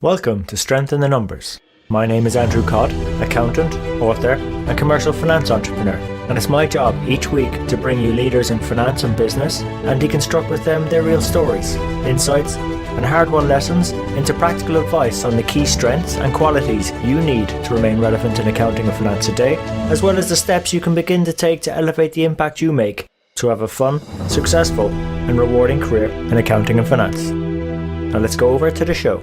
Welcome to Strength in the Numbers. My name is Andrew Codd, accountant, author, and commercial finance entrepreneur, and it's my job each week to bring you leaders in finance and business and deconstruct with them their real stories, insights, and hard-won lessons into practical advice on the key strengths and qualities you need to remain relevant in accounting and finance today, as well as the steps you can begin to take to elevate the impact you make to have a fun, successful, and rewarding career in accounting and finance. Now let's go over to the show.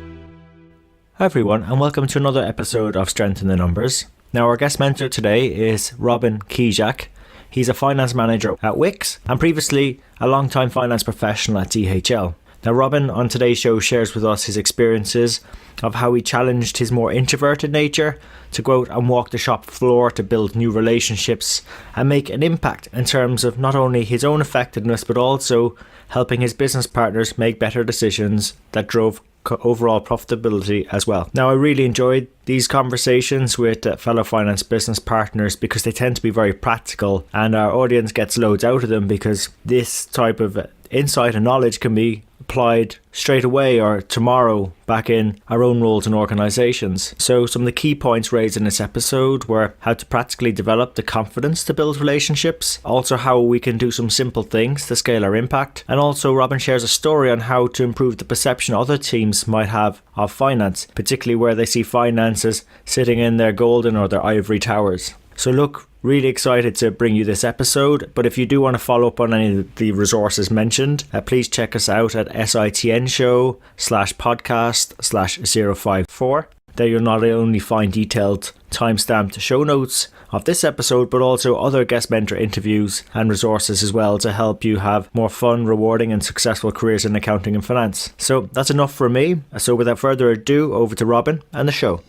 Hi everyone, and welcome to another episode of Strength in the Numbers. Now our guest mentor today is Robin Kiziak. He's a finance manager at Wix and previously a long-time finance professional at DHL. Now Robin on today's show shares with us his experiences of how he challenged his more introverted nature to go out and walk the shop floor to build new relationships and make an impact in terms of not only his own effectiveness but also helping his business partners make better decisions that drove overall profitability as well. Now I really enjoyed these conversations with fellow finance business partners because they tend to be very practical and our audience gets loads out of them because this type of insight and knowledge can be applied straight away or tomorrow back in our own roles and organisations. So some of the key points raised in this episode were how to practically develop the confidence to build relationships, also how we can do some simple things to scale our impact, and also Robin shares a story on how to improve the perception other teams might have of finance, particularly where they see finance as sitting in their golden or their ivory towers. So look, really excited to bring you this episode, but if you do want to follow up on any of the resources mentioned, please check us out at sitnshow/podcast/054. There you'll not only find detailed timestamped show notes of this episode, but also other guest mentor interviews and resources as well to help you have more fun, rewarding and successful careers in accounting and finance. So that's enough for me. So without further ado, over to Robin and the show.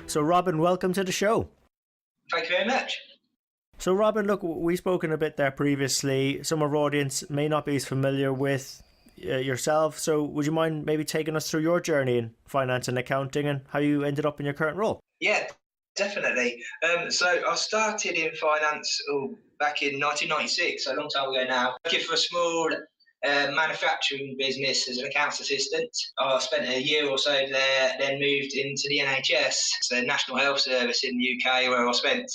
So Robin, welcome to the show. Thank you very much. So Robin, look, we've spoken a bit there previously. Some of our audience may not be as familiar with yourself. So would you mind maybe taking us through your journey in finance and accounting and how you ended up in your current role? Yeah, definitely. So I started in finance back in 1996, a long time ago now, working for a small manufacturing business as an accounts assistant. I spent a year or so there, then moved into the NHS, so National Health Service in the UK, where I spent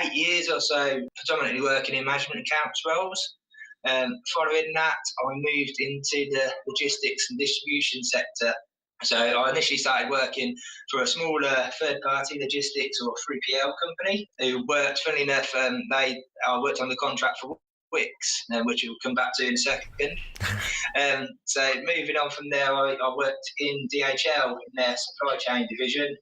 8 years or so predominantly working in management accounts roles. Following that, I moved into the logistics and distribution sector. So I initially started working for a smaller third-party logistics or 3PL company who worked, funnily enough, I worked on the contract for Wix, which we'll come back to in a second. So moving on from there, I worked in DHL in their supply chain division,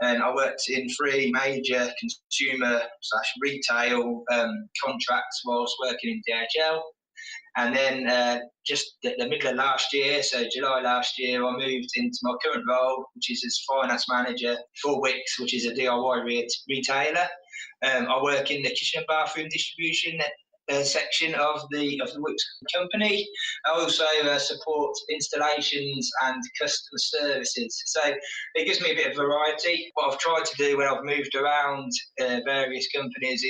and I worked in 3 major consumer/retail contracts whilst working in DHL. And then just the middle of last year, so July last year, I moved into my current role, which is as finance manager for Wix, which is a DIY retailer. I work in the kitchen and bathroom distribution section of the Wix company. I also support installations and customer services. So it gives me a bit of variety. What I've tried to do when I've moved around various companies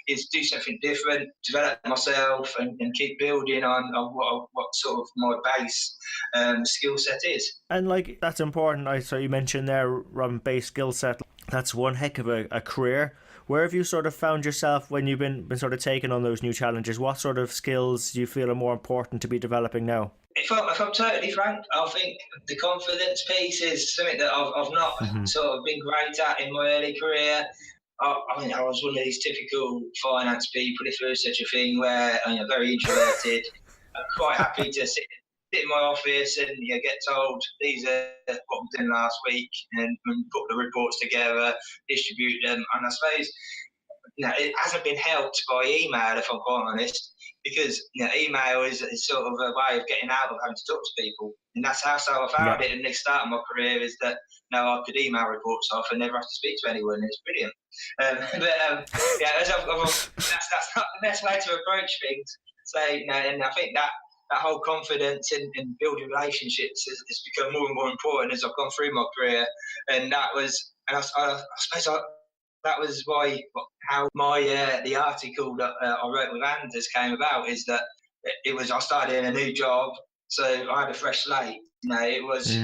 is do something different, develop myself and keep building on what sort of my base skill set is. And like that's important. So you mentioned there, base skill set. That's one heck of a career. Where have you sort of found yourself when you've been sort of taking on those new challenges? What sort of skills do you feel are more important to be developing now? If I'm totally frank, I think the confidence piece is something that I've not sort of been great at in my early career. I mean, I was one of these typical finance people, if there is such a thing, where I'm very introverted. I'm quite happy to sit in my office and get told these are what we did last week and put the reports together, distribute them. And I suppose it hasn't been helped by email, if I'm quite honest, because email is sort of a way of getting out of having to talk to people. And that's how I found it in the start of my career, is that now I could email reports off and never have to speak to anyone. It's brilliant. That's not the best way to approach things. So, and I think that whole confidence in building relationships has become more and more important as I've gone through my career. And I suppose that was how my the article that I wrote with Anders came about, is that I started in a new job, so I had a fresh slate. It was.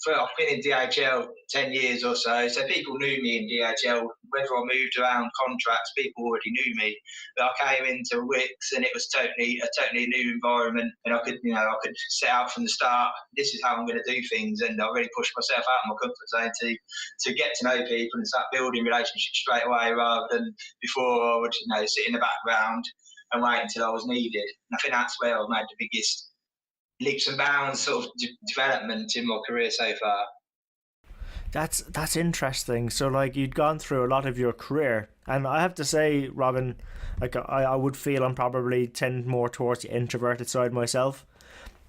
I've been in DHL 10 years or so people knew me in DHL. Whether I moved around contracts, people already knew me. But I came into Wix, and it was a totally new environment, and I could set out from the start. This is how I'm going to do things, and I really pushed myself out of my comfort zone to get to know people and start building relationships straight away, rather than before I would sit in the background and wait until I was needed. And I think that's where I've made the biggest leaps and bounds sort of development in my career so far. That's interesting. So like you'd gone through a lot of your career, and I have to say, Robin, like I would feel I'm probably tend more towards the introverted side myself,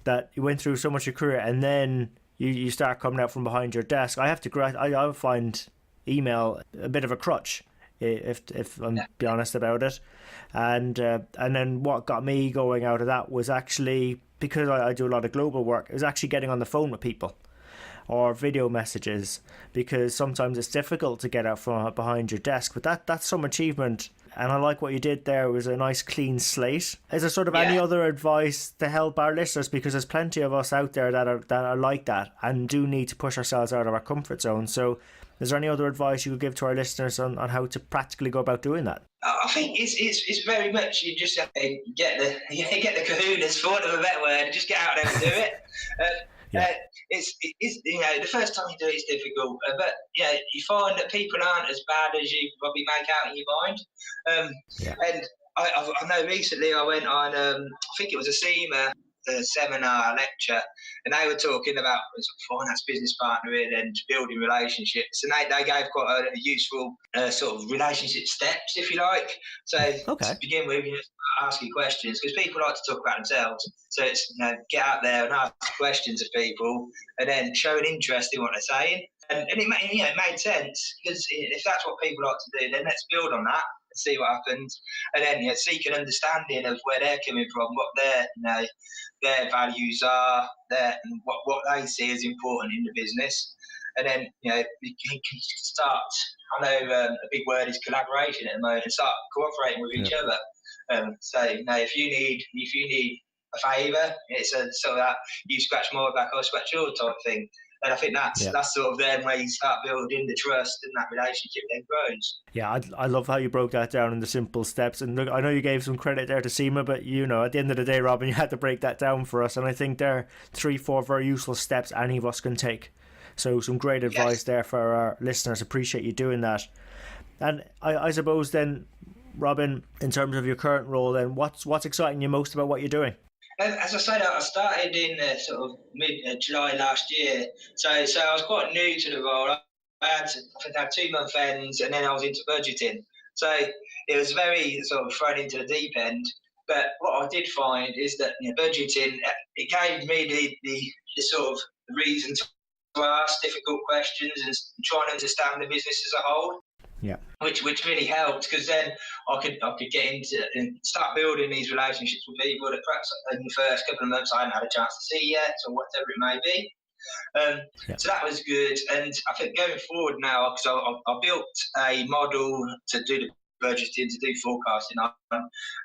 that you went through so much of your career and then you start coming out from behind your desk. I have to I find email a bit of a crutch, if I'm be honest about it. And then what got me going out of that was actually, because I do a lot of global work, it was actually getting on the phone with people or video messages, because sometimes it's difficult to get out from behind your desk. But that's some achievement, and I like what you did there. It was a nice clean slate. Is there sort of any other advice to help our listeners, because there's plenty of us out there that are like that and do need to push ourselves out of our comfort zone? So is there any other advice you could give to our listeners on how to practically go about doing that? I think it's very much you just have to get the kahunas, for want of a better word, and just get out there and do it. It's the first time you do it is difficult, but you find that people aren't as bad as you probably make out in your mind. And I know recently I went on I think it was a SEMA seminar lecture, and they were talking about finance business partnering and building relationships, and they gave quite a useful sort of relationship steps, if you like. So to begin with, ask you questions, because people like to talk about themselves. So it's get out there and ask questions of people, and then show an interest in what they're saying. And it made sense, because if that's what people like to do, then let's build on that and see what happens. And then seek an understanding of where they're coming from, what their values are, and what they see as important in the business. And then you can start. I know a big word is collaboration at the moment, and start cooperating with each other. So if you need a favour, it's a sort of that you scratch my back, I'll scratch your type thing. And I think that's sort of then where you start building the trust, and that relationship then grows. Yeah, I love how you broke that down in the simple steps. And look, I know you gave some credit there to SEMA, but at the end of the day, Robin, you had to break that down for us. And I think there are 3-4 very useful steps any of us can take. So some great advice there for our listeners. Appreciate you doing that. And I suppose then, Robin, in terms of your current role, then what's exciting you most about what you're doing? As I said, I started in sort of mid-July last year, so I was quite new to the role. I think I had 2 month ends, and then I was into budgeting. So it was very sort of thrown into the deep end. But what I did find is that budgeting, it gave me the sort of reason to ask difficult questions and try and understand the business as a whole. Yeah. Which really helped, because then I could get into and start building these relationships with people that perhaps in the first couple of months I hadn't had a chance to see yet, or whatever it may be. So that was good. And I think going forward now, because I built a model to do the budgeting, to do forecasting on, and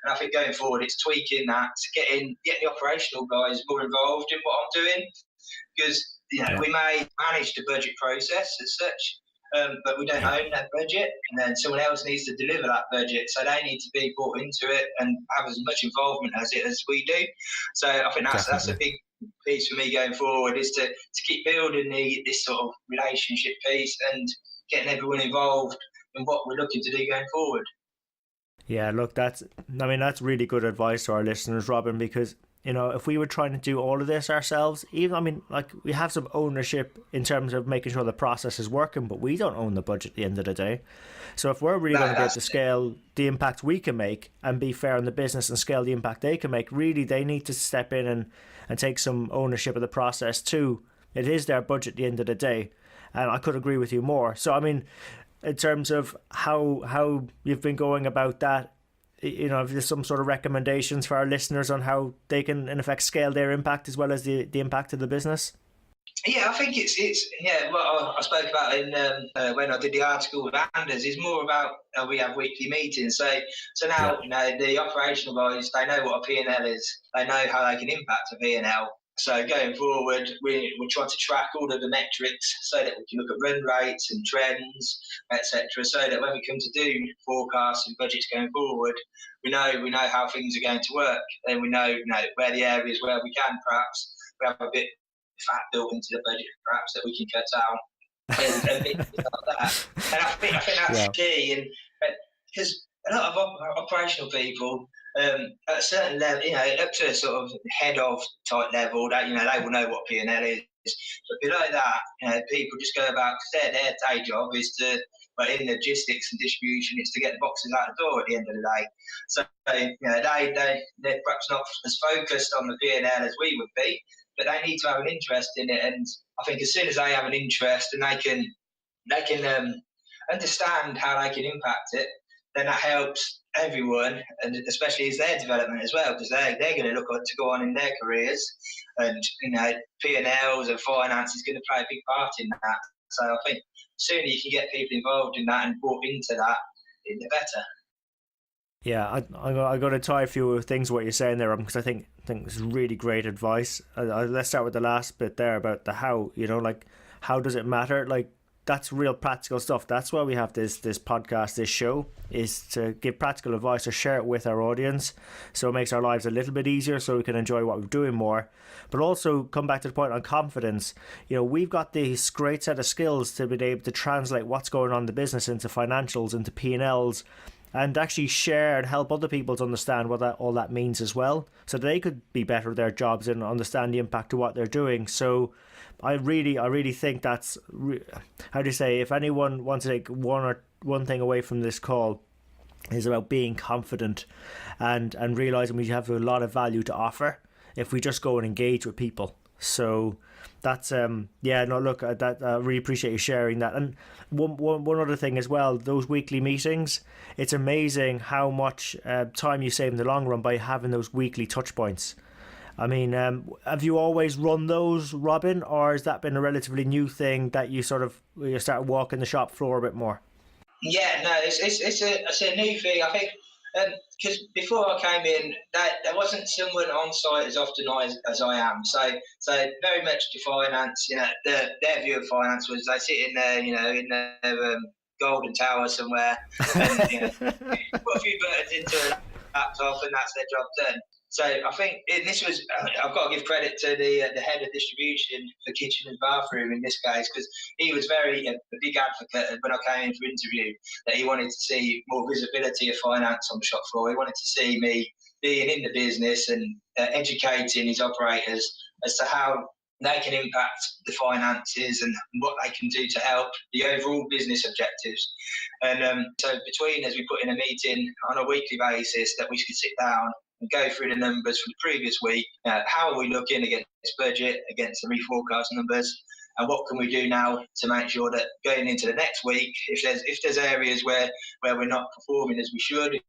I think going forward it's tweaking that, getting the operational guys more involved in what I'm doing, because we may manage the budget process as such, but we don't own that budget, and then someone else needs to deliver that budget, so they need to be brought into it and have as much involvement as we do. So I think that's a big piece for me going forward, is to keep building this sort of relationship piece and getting everyone involved in what we're looking to do going forward. Yeah, look, that's really good advice to our listeners, Robin, because if we were trying to do all of this ourselves, we have some ownership in terms of making sure the process is working, but we don't own the budget at the end of the day. So if we're really going to be able to scale the impact we can make and be fair in the business and scale the impact they can make, really they need to step in and take some ownership of the process too. It is their budget at the end of the day, and I could agree with you more. So in terms of how you've been going about that, if there's some sort of recommendations for our listeners on how they can, in effect, scale their impact as well as the impact of the business? Yeah, I think it's what I spoke about in when I did the article with Anders is more about we have weekly meetings. So Yeah. now the operational guys, they know what a P&L is. They know how they can impact a P&L. So going forward, we're trying to track all of the metrics so that we can look at run rates and trends, etc. So that when we come to do forecasts and budgets going forward, we know how things are going to work, and we know where the areas where we can perhaps we have a bit fat built into the budget, perhaps, that we can cut out and things like that. And I think that's Yeah. key. And because a lot of operational people at a certain level, up to a sort of head of type level, that they will know what P&L is. But below that, people just go about because their day job is to, but in logistics and distribution, it's to get the boxes out the door at the end of the day. So they're perhaps not as focused on the P&L as we would be, but they need to have an interest in it. And I think as soon as they have an interest and they can understand how they can impact it, then that helps everyone, and especially as their development as well, because they're going to look to go on in their careers, and P&Ls and finance is going to play a big part in that. So I think the sooner you can get people involved in that and brought into that, the better. Yeah, I got to tie a few things what you're saying there, because I think it's really great advice. Let's start with the last bit there about the how. Like, how does it matter? Like, that's real practical stuff. That's why we have this podcast, this show, is to give practical advice or share it with our audience, so it makes our lives a little bit easier, so we can enjoy what we're doing more. But also come back to the point on confidence. We've got this great set of skills to be able to translate what's going on in the business into financials, into P&Ls, and actually share and help other people to understand what all that means as well, so they could be better at their jobs and understand the impact of what they're doing. So I really think that's, how do you say, if anyone wants to take one thing away from this call, is about being confident and realizing we have a lot of value to offer if we just go and engage with people. So that's I really appreciate you sharing that. And one other thing as well, those weekly meetings, it's amazing how much time you save in the long run by having those weekly touch points. I mean, have you always run those, Robin, or has that been a relatively new thing that you start walking the shop floor a bit more? Yeah, no, it's a new thing. I think because before I came in, there wasn't someone on site as often as I am. So very much to finance. Their view of finance was they sit in there, in their golden tower somewhere, and put a few buttons into a laptop, and that's their job done. So I think this was, I've got to give credit to the head of distribution for kitchen and bathroom in this case, because he was a big advocate when I came in for interview, that he wanted to see more visibility of finance on the shop floor. He wanted to see me being in the business and educating his operators as to how they can impact the finances and what they can do to help the overall business objectives. And so between us, we put in a meeting on a weekly basis that we could sit down and go through the numbers for the previous week. How are we looking against budget, against the reforecast numbers, and what can we do now to make sure that going into the next week, if there's areas where we're not performing as we should, if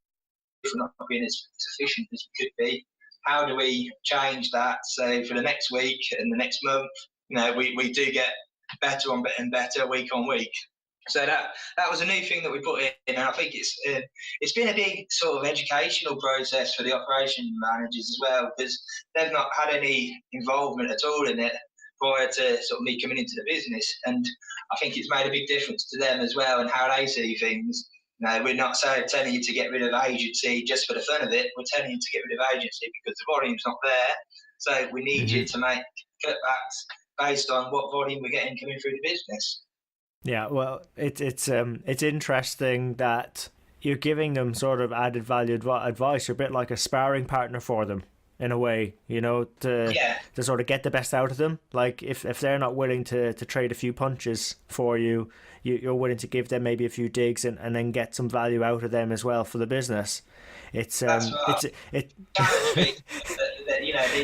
we're not being as efficient as we could be, how do we change that? So for the next week and the next month, we do get better and better week on week. So that was a new thing that we put in, and I think it's been a big sort of educational process for the operation managers as well, because they've not had any involvement at all in it prior to sort of me coming into the business, and I think it's made a big difference to them as well and how they see things. We're not telling you to get rid of agency just for the fun of it. We're telling you to get rid of agency because the volume's not there. So we need you to make cutbacks based on what volume we're getting coming through the business. Yeah, well, it's interesting that you're giving them sort of added value advice. You're a bit like a sparring partner for them in a way, to sort of get the best out of them. Like if they're not willing to trade a few punches for you, you're willing to give them maybe a few digs and then get some value out of them as well for the business. It's challenge,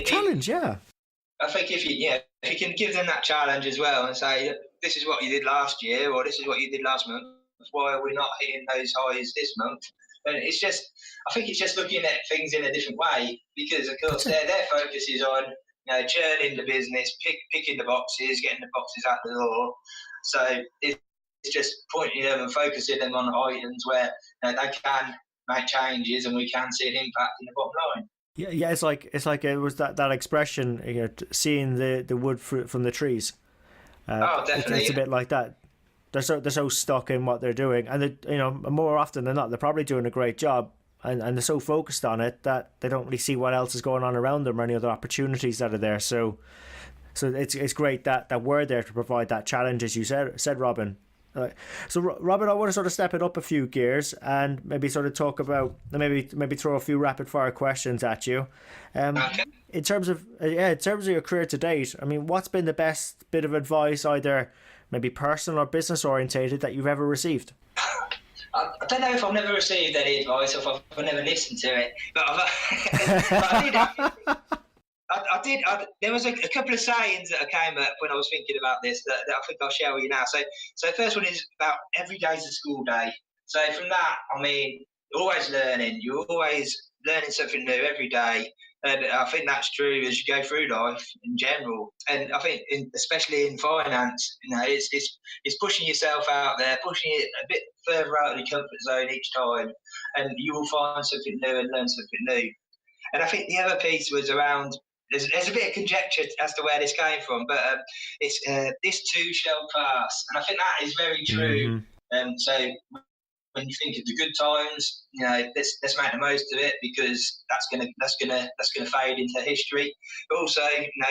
challenge, yeah. I think if you can give them that challenge as well and say, this is what you did last year, or this is what you did last month, why are we not hitting those highs this month? And I think it's just looking at things in a different way, because of course their focus is on churning the business, picking the boxes, getting the boxes out the door. So it's just pointing them and focusing them on items where they can make changes and we can see an impact in the bottom line. Yeah. It's like it was that expression, seeing the wood from the trees. Definitely. It's a bit like that. They're so stuck in what they're doing, and more often than not, they're probably doing a great job, and they're so focused on it that they don't really see what else is going on around them or any other opportunities that are there. So it's great that we're there to provide that challenge, as you said, Robin. So Robin, I want to sort of step it up a few gears and maybe sort of talk about maybe throw a few rapid fire questions at you. Okay. In terms of your career to date, I mean, what's been the best bit of advice, either maybe personal or business orientated, that you've ever received? I don't know if I've never received any advice or if I've never listened to it, but I did. There was a couple of sayings that came up when I was thinking about this that I think I'll share with you now. So the first one is about every day's a school day. So from that, I mean, always learning. You're always learning something new every day. And I think that's true as you go through life in general. And I think, especially in finance, it's pushing yourself out there, pushing it a bit further out of your comfort zone each time, and you will find something new and learn something new. And I think the other piece was around. There's a bit of conjecture as to where this came from, but it's this too shall pass, and I think that is very true. So when you think of the good times, let's make the most of it, because that's gonna fade into history. But also,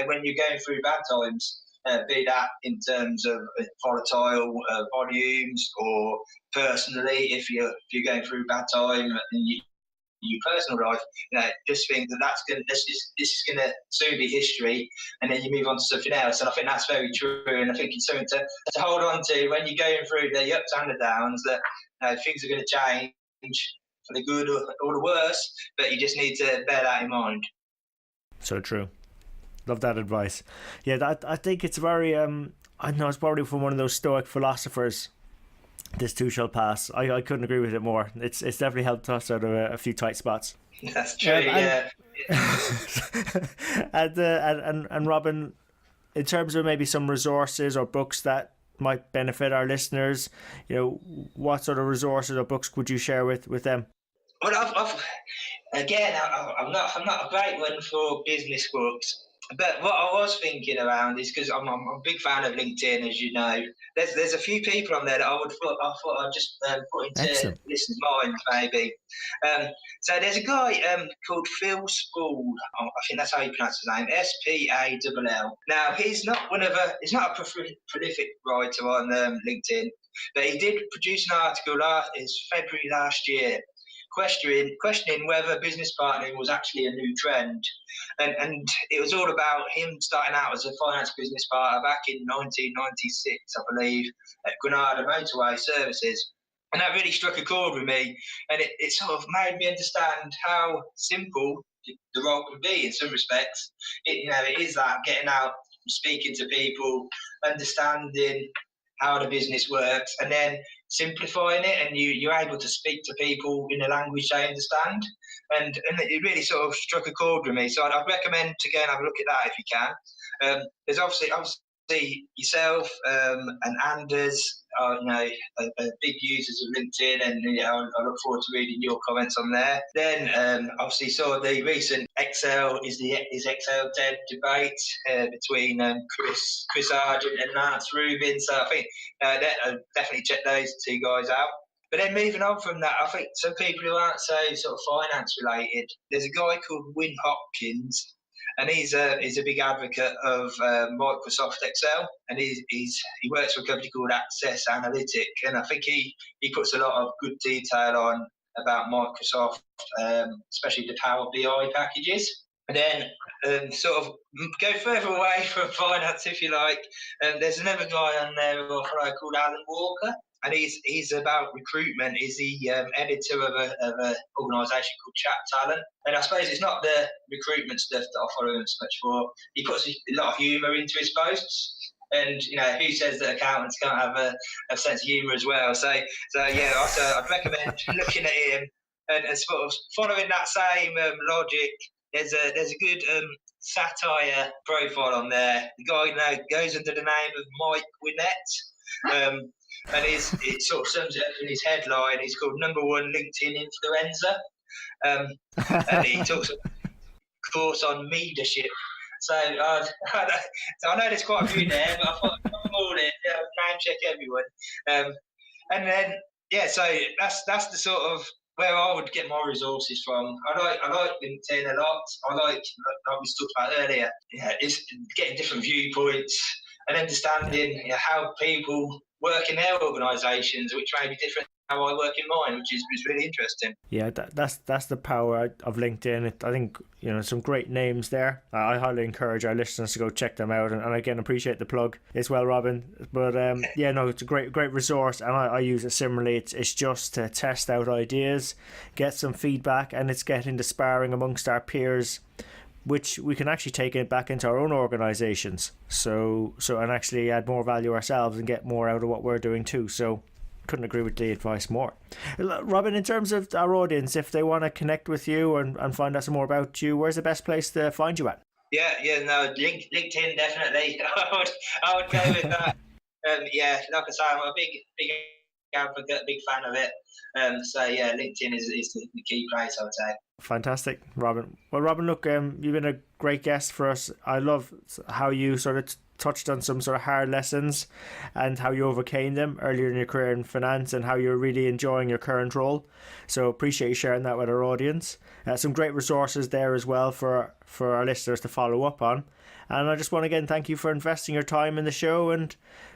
when you're going through bad times, be that in terms of volatile volumes, or personally, if you're going through a bad time and your personal life, just think this is gonna soon be history, and then you move on to something else. And I think that's very true, and I think it's something to hold on to when you're going through the ups and the downs, that things are going to change for the good or the worse, but you just need to bear that in mind. So true. Love that advice. Yeah, I think it's very I know it's probably from one of those Stoic philosophers. This too shall pass. I couldn't agree with it more. It's definitely helped us out of a few tight spots. That's true. Yeah. And Robin, in terms of maybe some resources or books that might benefit our listeners, what sort of resources or books would you share with them? Well, I'm not a great one for business books. But what I was thinking around is, because I'm a big fan of LinkedIn, as you know. There's a few people on there that I thought I'd just put into listeners' minds, maybe. So there's a guy called Phil Spool. I think that's how you pronounce his name. Spall. Now he's not a prolific writer on LinkedIn, but he did produce an article February last year, questioning whether business partnering was actually a new trend. And it was all about him starting out as a finance business partner back in 1996, I believe, at Granada Motorway Services. And that really struck a chord with me, and it sort of made me understand how simple the role can be in some respects. It is that getting out, speaking to people, understanding how the business works, and then simplifying it, and you're able to speak to people in a language they understand. And it really sort of struck a chord with me. So I'd recommend to go and have a look at that if you can. There's obviously yourself and Anders are big users of LinkedIn, and I look forward to reading your comments on there. Then obviously saw the recent Excel is Excel dead debate between Chris Argent and Lance Rubin. So I think definitely check those two guys out. But then moving on from that, I think some people who aren't so sort of finance related, there's a guy called Win Hopkins, and he's a big advocate of Microsoft Excel, and he works for a company called Access Analytic, and I think he puts a lot of good detail on about Microsoft, especially the Power BI packages. And then sort of go further away from finance, if you like. There's another guy on there who I follow called Alan Walker, and he's about recruitment. He's the editor of an organisation called Chat Talent. And I suppose it's not the recruitment stuff that I follow him so much for. He puts a lot of humour into his posts. And who says that accountants can't have a sense of humour as well? So yeah, also I'd recommend looking at him and sort of following that same logic. there's a good satire profile on there. The guy now goes under the name of Mike Winnett, and it sort of sums it up in his headline. He's called #1 LinkedIn Influencer, and he talks about a course on leadership. So so I know there's quite a few there, but I thought I'm all in, name check everyone. And then so that's the sort of where I would get my resources from. I like LinkedIn a lot. like we talked about earlier. It's getting different viewpoints and understanding how people work in their organisations, which may be different how I work in mine, which is really interesting. Yeah, that's the power of LinkedIn. I think some great names there. I highly encourage our listeners to go check them out. And again, appreciate the plug as well, Robin. But it's a great resource, and I use it similarly. It's just to test out ideas, get some feedback, and it's getting the sparring amongst our peers, which we can actually take it back into our own organisations. So and actually add more value ourselves and get more out of what we're doing too. So couldn't agree with the advice more. Robin, in terms of our audience, if they want to connect with you and find out some more about you, where's the best place to find you at? LinkedIn definitely. I would go with that. Like I say, I'm a big advocate, big fan of it. LinkedIn is the key place, I would say. Fantastic, Robin. Well, Robin, look, you've been a great guest for us. I love how you sort of touched on some sort of hard lessons and how you overcame them earlier in your career in finance and how you're really enjoying your current role. So appreciate you sharing that with our audience. Some great resources there as well for our listeners to follow up on. And I just want to again thank you for investing your time in the show and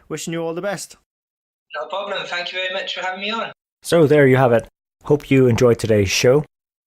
wishing you all the best. No problem. Thank you very much for having me on. So there you have it. Hope you enjoyed today's show.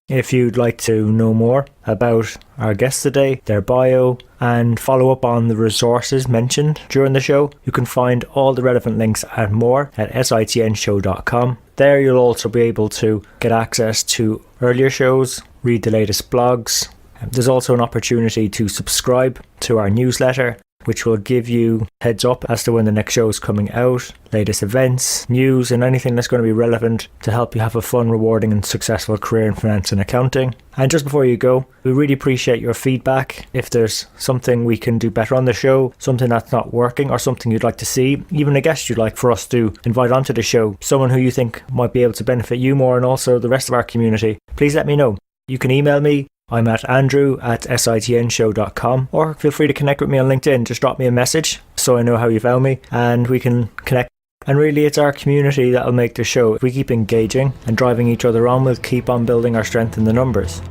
If you'd like to know more about our guests today, their bio, and follow up on the resources mentioned during the show, you can find all the relevant links and more at sitnshow.com. There you'll also be able to get access to earlier shows, read the latest blogs. There's also an opportunity to subscribe to our newsletter, which will give you heads up as to when the next show is coming out, latest events, news, and anything that's going to be relevant to help you have a fun, rewarding and successful career in finance and accounting. And just before you go, we really appreciate your feedback. If there's something we can do better on the show, something that's not working, or something you'd like to see, even a guest you'd like for us to invite onto the show, someone who you think might be able to benefit you more and also the rest of our community, please let me know. You can email me. I'm at andrew@sitnshow.com, or feel free to connect with me on LinkedIn. Just drop me a message so I know how you found me and we can connect. And really, it's our community that'll make the show. If we keep engaging and driving each other on, we'll keep on building our strength in the numbers.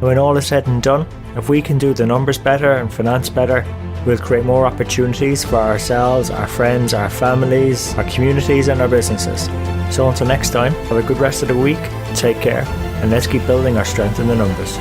When all is said and done, if we can do the numbers better and finance better, we'll create more opportunities for ourselves, our friends, our families, our communities and our businesses. So until next time, have a good rest of the week, take care, and let's keep building our strength in the numbers.